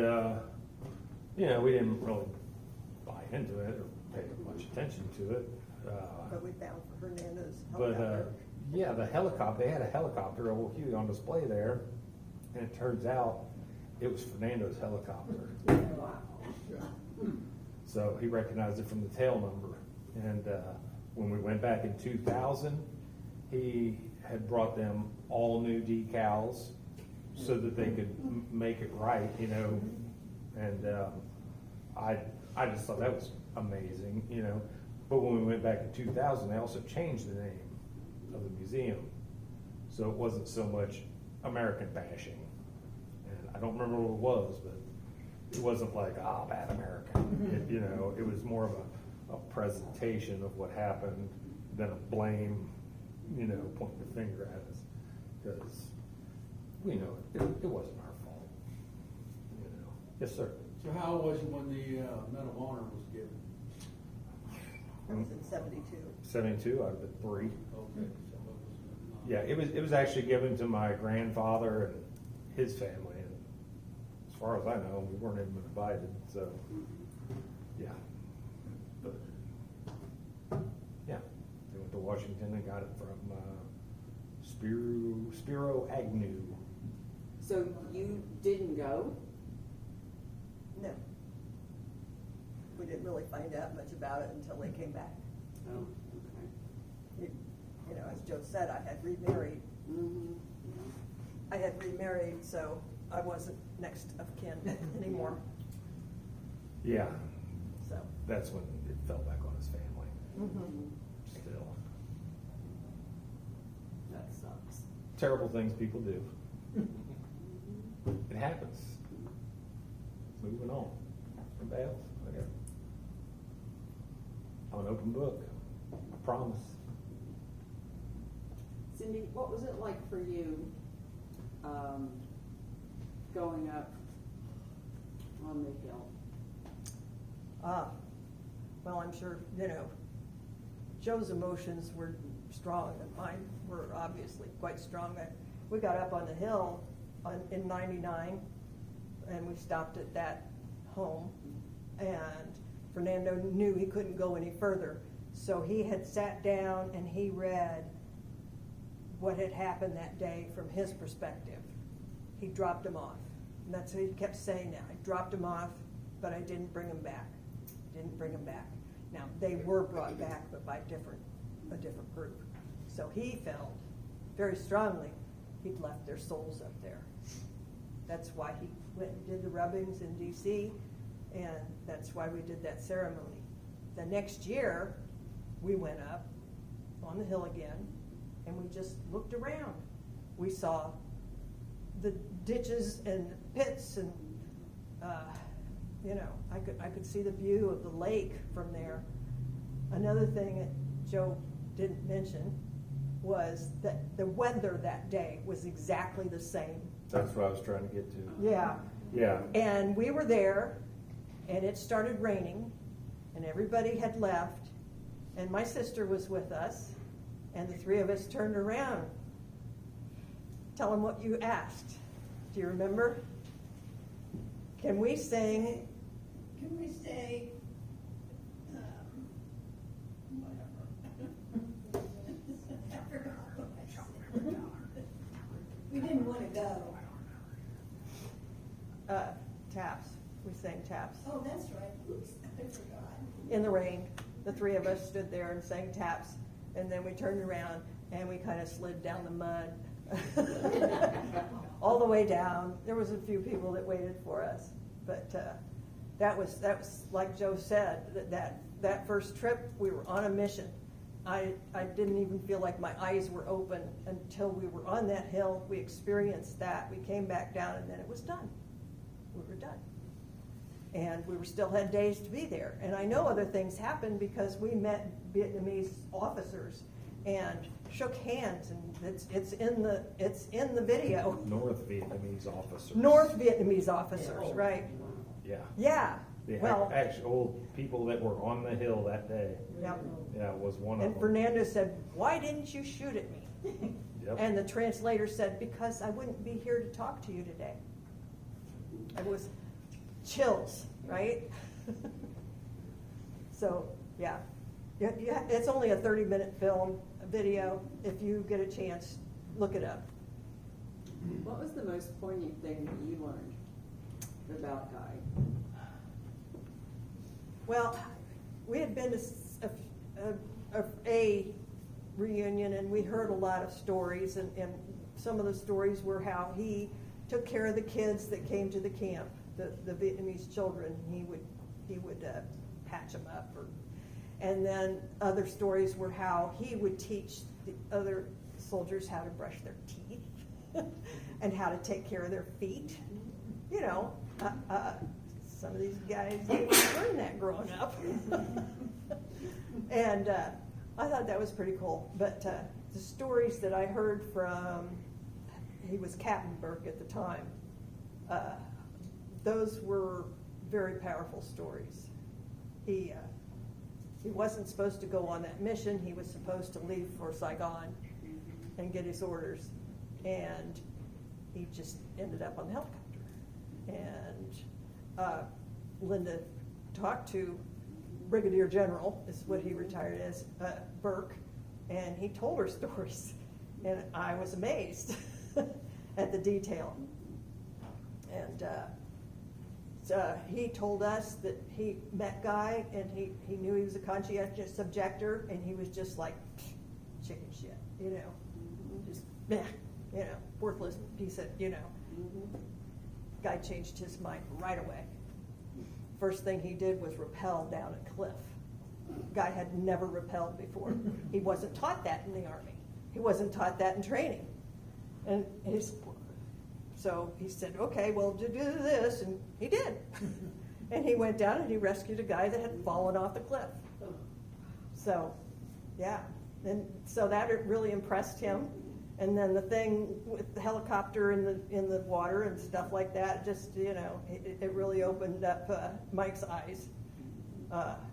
you know, we didn't really buy into it or pay much attention to it. But we found Fernando's But, helicopter. yeah, the helicopter, they had a helicopter, a little huge on display there. And it turns out it was Fernando's helicopter. Wow. So he recognized it from the tail number. And when we went back in 2000, he had brought them all new decals so that they could make it right, you know. And I just thought that was amazing, you know. But when we went back in 2000, they also changed the name of the museum. So it wasn't so much American bashing. And I don't remember what it was, but it wasn't like, bad American. You know, it was more of a presentation of what happened than a blame, you know, pointing the finger at us. Because we know it wasn't our fault. You know. Yes, sir. So how was it when the Medal of Honor was given? That was in 72. 72 out of the 3. Okay, so it was, Yeah, it was actually given to my grandfather and his family. And as far as I know, we weren't even invited. So, yeah. But, yeah, they went to Washington and got it from Spiro Agnew. So you didn't go? No. We didn't really find out much about it until they came back. Oh, okay. You know, as Joe said, I had remarried. Mm-hmm. I had remarried, so I wasn't next of kin anymore. Yeah, So. that's when it fell back on his family. Mhm. Still. That sucks. Terrible things people do. It happens. Moving on. Anybody else? Okay. I'm an open book. I promise. Cindy, what was it like for you, going up on the hill? Well, I'm sure, Joe's emotions were strong and mine were obviously quite strong. We got up on the hill in '99 and we stopped at that home, and Fernando knew he couldn't go any further. So he had sat down and he read what had happened that day from his perspective. He dropped him off. And that's what he kept saying now. I dropped him off, but I didn't bring him back. Didn't bring him back. Now, they were brought back, but by a different group. So he felt very strongly he'd left their souls up there. That's why he went and did the rubbings in DC, and that's why we did that ceremony. The next year, we went up on the hill again, and we just looked around. We saw the ditches and pits, and I could see the view of the lake from there. Another thing that Joe didn't mention was that the weather that day was exactly the same. That's what I was trying to get to. Yeah. Yeah. And we were there, and it started raining, and everybody had left, and my sister was with us, and the three of us turned around. Tell them what you asked. Do you remember? Can we sing? Can we say, whatever? I forgot what I said. We didn't want to go. Taps. We sang taps. Oh, that's right. Oops, I forgot. In the rain, the three of us stood there and sang taps, and then we turned around and we kind of slid down the mud. All the way down. There was a few people that waited for us, but that was like Joe said, that first trip we were on a mission. I didn't even feel like my eyes were open until we were on that hill. We experienced that. We came back down, and then it was done. We were done. And we still had days to be there. And I know other things happened because we met Vietnamese officers and shook hands, and it's in the video. North Vietnamese officers. North Vietnamese officers, right? Yeah. Yeah. The Well, actual people that were on the hill that day. yep. Yeah, was one of And them. Fernando said, "Why didn't you shoot at me?" Yep. And the translator said, "Because I wouldn't be here to talk to you today." It was chills, right? So, yeah. It's only a 30-minute film, a video. If you get a chance, look it up. What was the most poignant thing that you learned about Guy? Well, we had been to a reunion, and we heard a lot of stories, and some of the stories were how he took care of the kids that came to the camp, the Vietnamese children. He would patch them up, and then other stories were how he would teach the other soldiers how to brush their teeth and how to take care of their feet. Some of these guys didn't learn that growing up. And I thought that was pretty cool. But the stories that I heard from, he was Captain Burke at the time, those were very powerful stories. He wasn't supposed to go on that mission. He was supposed to leave for Saigon and get his orders. And he just ended up on the helicopter. And Linda talked to Brigadier General, is what he retired as, Burke, and he told her stories. And I was amazed at the detail. And he told us that he met Guy, and he knew he was a conscientious objector, and he was just like chicken shit, just worthless piece of, Guy changed his mind right away. First thing he did was rappel down a cliff. Guy had never rappelled before. He wasn't taught that in the Army. He wasn't taught that in training. And so he said, okay, well, do this, and he did. And he went down and he rescued a guy that had fallen off the cliff. So, yeah. And so that really impressed him. And then the thing with the helicopter in the water and stuff like that, just, you know, it really opened up Mike's eyes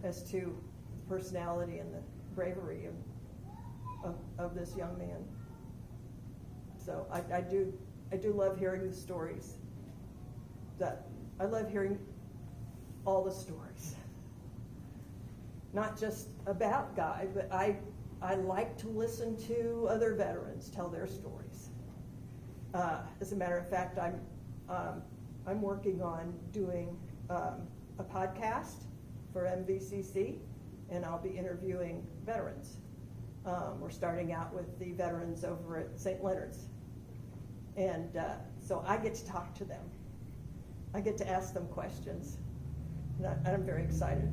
as to the personality and the bravery of this young man. So I do love hearing the stories. I love hearing all the stories. Not just about Guy, but I like to listen to other veterans tell their stories. As a matter of fact, I'm working on doing a podcast for MVCC, and I'll be interviewing veterans. We're starting out with the veterans over at St. Leonard's. And so I get to talk to them. I get to ask them questions. And I'm very excited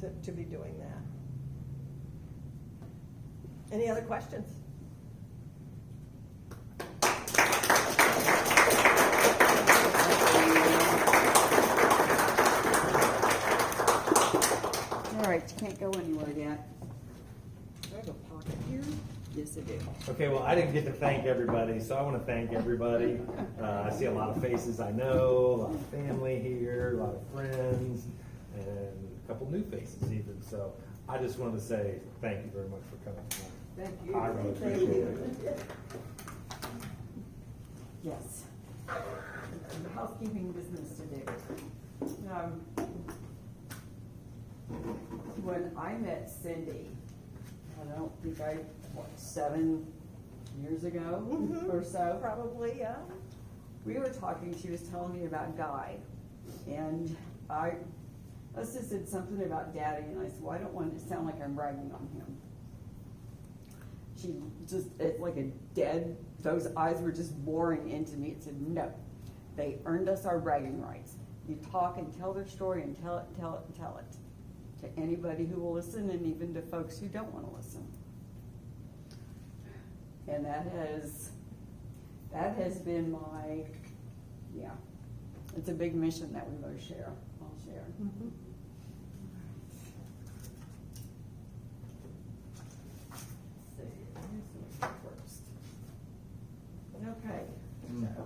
to be doing that. Any other questions? All right, you can't go anywhere yet. Do I have a pocket here? Yes, I do. Okay, well, I didn't get to thank everybody, so I want to thank everybody. I see a lot of faces I know, a lot of family here, a lot of friends, and a couple new faces even. So I just wanted to say thank you very much for coming tonight. Thank you. I really appreciate it. Yes. The housekeeping business to do. When I met Cindy, I don't think 7 years ago or so. Probably, yeah. We were talking, she was telling me about Guy, and I just said something about Daddy, and I said, well, I don't want it to sound like I'm bragging on him. She just, it's like a dead, those eyes were just boring into me. It said, no, they earned us our bragging rights. You talk and tell their story and tell it and tell it and tell it to anybody who will listen, and even to folks who don't want to listen. And that has been my, yeah, it's a big mission that we both share. I'll share. Mm-hmm. Let's see, who's going first? Okay, so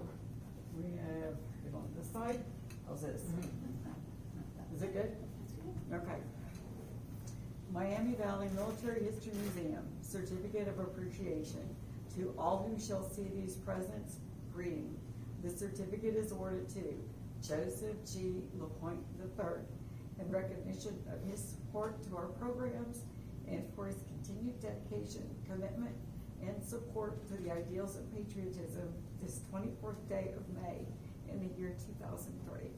we have it on this side. How's this? Is it good? Okay. Miami Valley Military History Museum, Certificate of Appreciation. To all who shall see these presents, greeting. This certificate is awarded to Joseph G. LaPointe-Dafler in recognition of his support to our programs and for his continued dedication, commitment, and support to the ideals of patriotism this 24th day of May in the year 2003.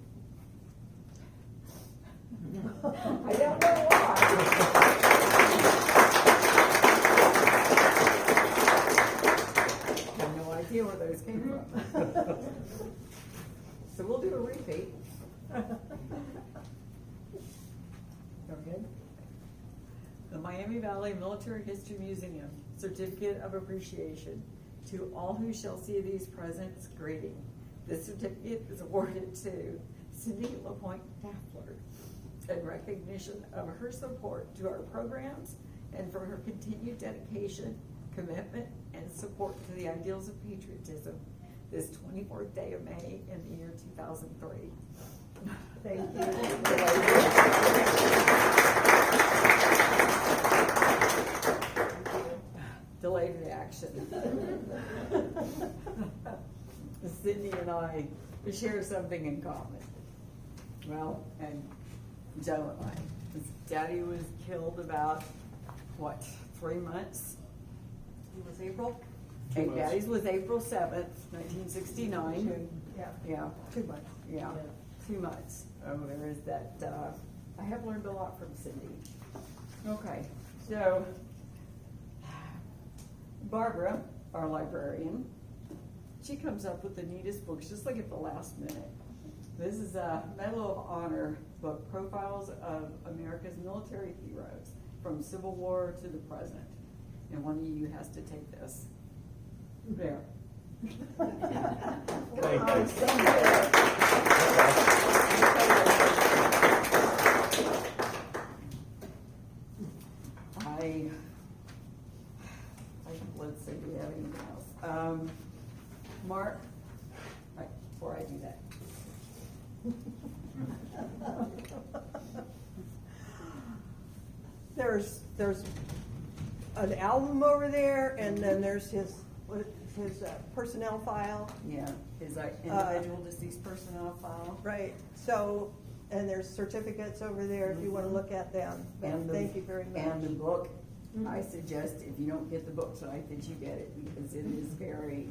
I don't know why. I have no idea where those came from. So we'll do a repeat. Okay. The Miami Valley Military History Museum Certificate of Appreciation. To all who shall see these presents, greeting. This certificate is awarded to Cindy LaPointe-Dafler in recognition of her support to our programs and for her continued dedication, commitment, and support to the ideals of patriotism this 24th day of May in the year 2003. Thank you. Delayed reaction. Cindy and I share something in common. Well, and Joe and I. His daddy was killed about, 3 months? It was April? 2 And months. Daddy's was April 7th, 1969. Yeah. Yeah, 2 months. yeah, 2 months. Oh, there is that, I have learned a lot from Cindy. Okay, so Barbara, our librarian, she comes up with the neatest books, just like at the last minute. This is a Medal of Honor book, Profiles of America's Military Heroes, from Civil War to the present. And one of you has to take this. There. Thank you. Let's Mark, right, before I do that. There's an album over there, and then there's his personnel file. Yeah, his individual deceased personnel file. Right, so, and there's certificates over there if you wanna look at them. And the- Thank you very much. And the book, I suggest if you don't get the book tonight, that you get it, because it is very,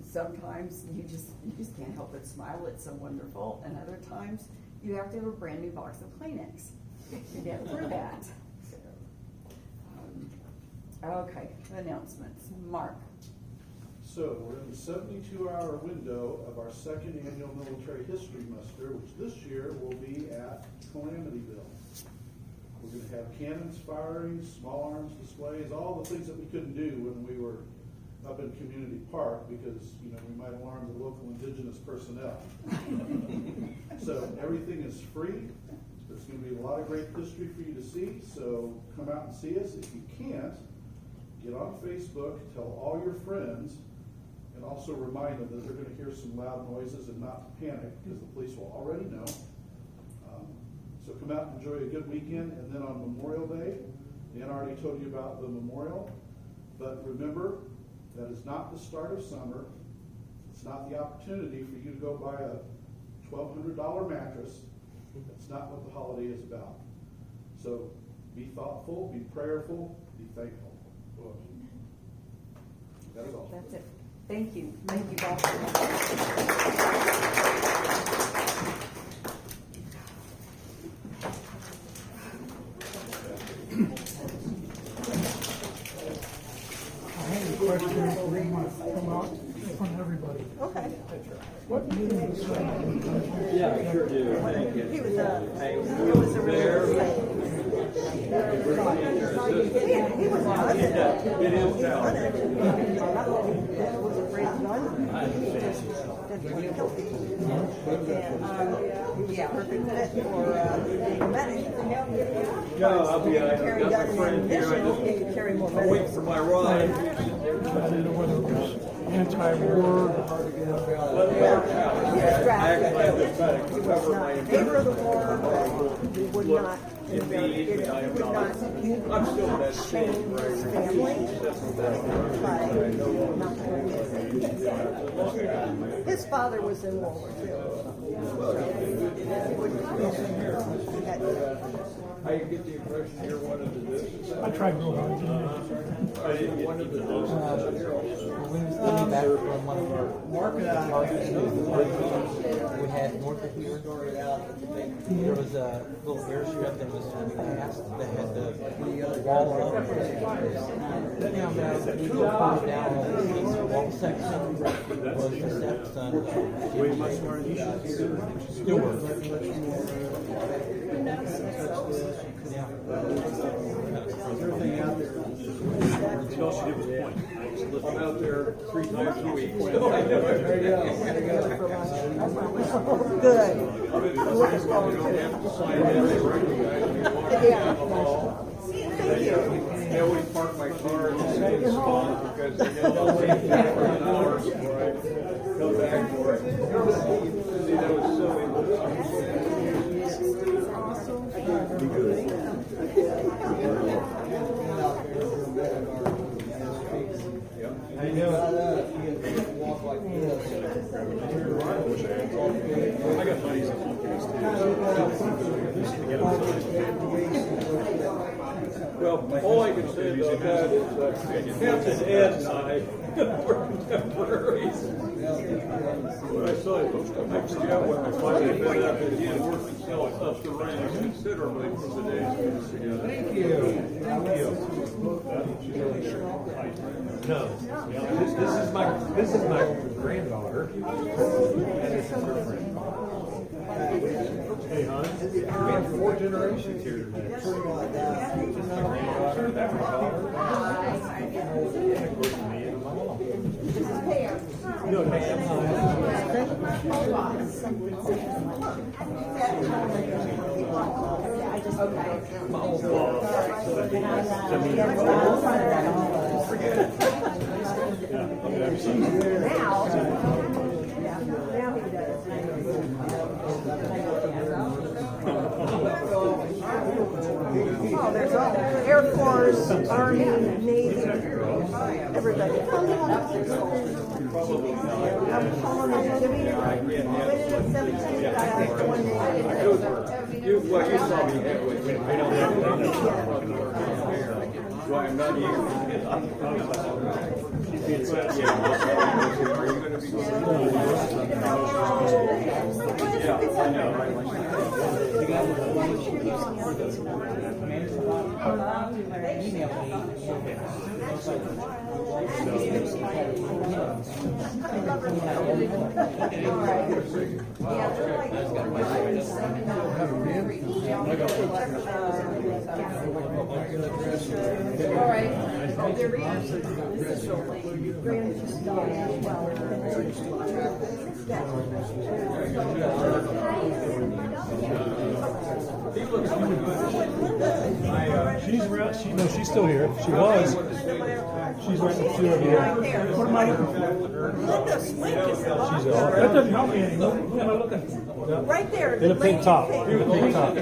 sometimes you just can't help but smile, it's so wonderful, and other times, you have to have a brand new box of Kleenex to get through that. So, okay, announcements, Mark. So we're in the 72-hour window of our second annual military history muster, which this year will be at Calamityville. We're gonna have cannons firing, small arms displays, all the things that we couldn't do when we were up in Community Park because, you know, we might alarm the local indigenous personnel. So everything is free. There's gonna be a lot of great history for you to see, so come out and see us. If you can't, get on Facebook, tell all your friends, and also remind them that they're gonna hear some loud noises and not to panic, because the police will already know. So come out and enjoy a good weekend, and then on Memorial Day, Dan already told you about the memorial, but remember, that is not the start of summer. It's not the opportunity for you to go buy a $1,200 mattress. That's not what the holiday is about. So be thoughtful, be prayerful, be thankful. That is all. That's it. Thank you both. I have a question for you to come out in front of everybody. Okay. What meeting was that? Yeah, I sure do. Thank you. He was a really good He was on it. It is On now. it. It was a great gun. That's what killed people. And, yeah, perfect fit for medic. Yeah, I'll be, I Carry got gun my friend here. ammunition, you can carry more I'm waiting medics. for my ride. I didn't know whether it was anti-war. Actually, I just try to He was cover not my in favor of the war, but he would Look, not, indeed, I am would not. not I'm still that shame same his right. family by not doing it. His father was in World War II. I get the impression you're one of the discs. I tried real hard. I didn't get one of the discs. We was coming back from one of our targets, we had north of here. There was a little airstrip that was passed that had the wall up. Now, we go further down on the wall section was the stepson. Stewart. Everything out there. All she did was point. I'm out there 3 times a week. Good. They always park my car in the spot because they don't wait for an hour before I come back for it. See, that was silly. I know. Walk like this. I got buddies that want these Well, all I can say about that is Captain Ed and I were contemporaries. When I saw it, next year when I finally met up and he had worked himself up the ranks considerably from the days we were together. Thank you. No, this is my granddaughter. Hey, hon, we have 4 generations here today. My granddaughter, that my daughter, and of course me and my mom. No, my old Now, Oh, there's all Air Force, Army, Navy, everybody. I'm calling on Jimmy. When it was 17, I asked one day. Well, you saw me halfway. Why I'm not here. All right. There is She's around, she's still here. She was. She's right next to you over here. What am I looking for? She's that doesn't help me anymore. What am I looking for? Right there. In a pink top. Pink. In a pink top.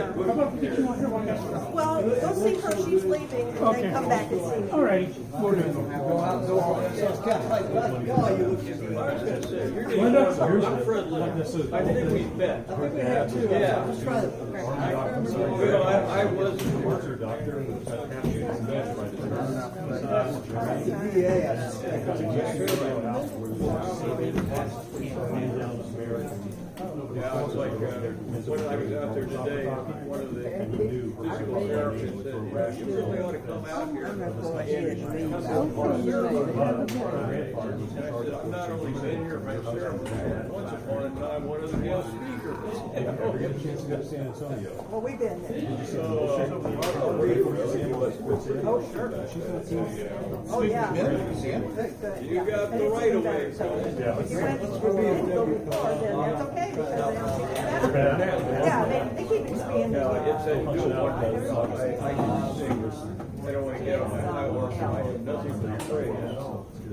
Well, go see her, she's leaving, and then come back and see me. All righty. We're good. Linda, here's I think we bet. Yeah. I was. Yeah, I was like, when I was out there today, one of the physical therapists said, you really ought to come out here. And I said, I'm not only been here for ceremony, once upon a time, one of the guest speakers. Well, we've been there. Oh, yeah. You got the right of way. If you went before, then that's okay, because they don't keep it down. Yeah, they keep expanding. No, it said do it one day. I don't want to get on my high horse. I have nothing but praise.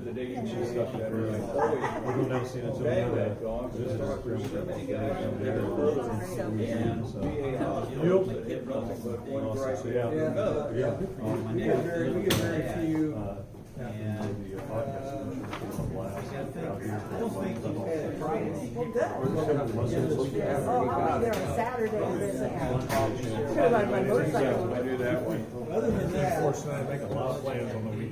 The day you see stuff that are like, always. We're going down to San Antonio. That dog. There's so many guys out there. And VA hospitals that get nothing but one gripe after another. We get very few. Well, good. Oh, I'll be there on Saturday. Should have my motorcycle. I do that one. Other than that, Unfortunately, I make a lot of plans on the weekend.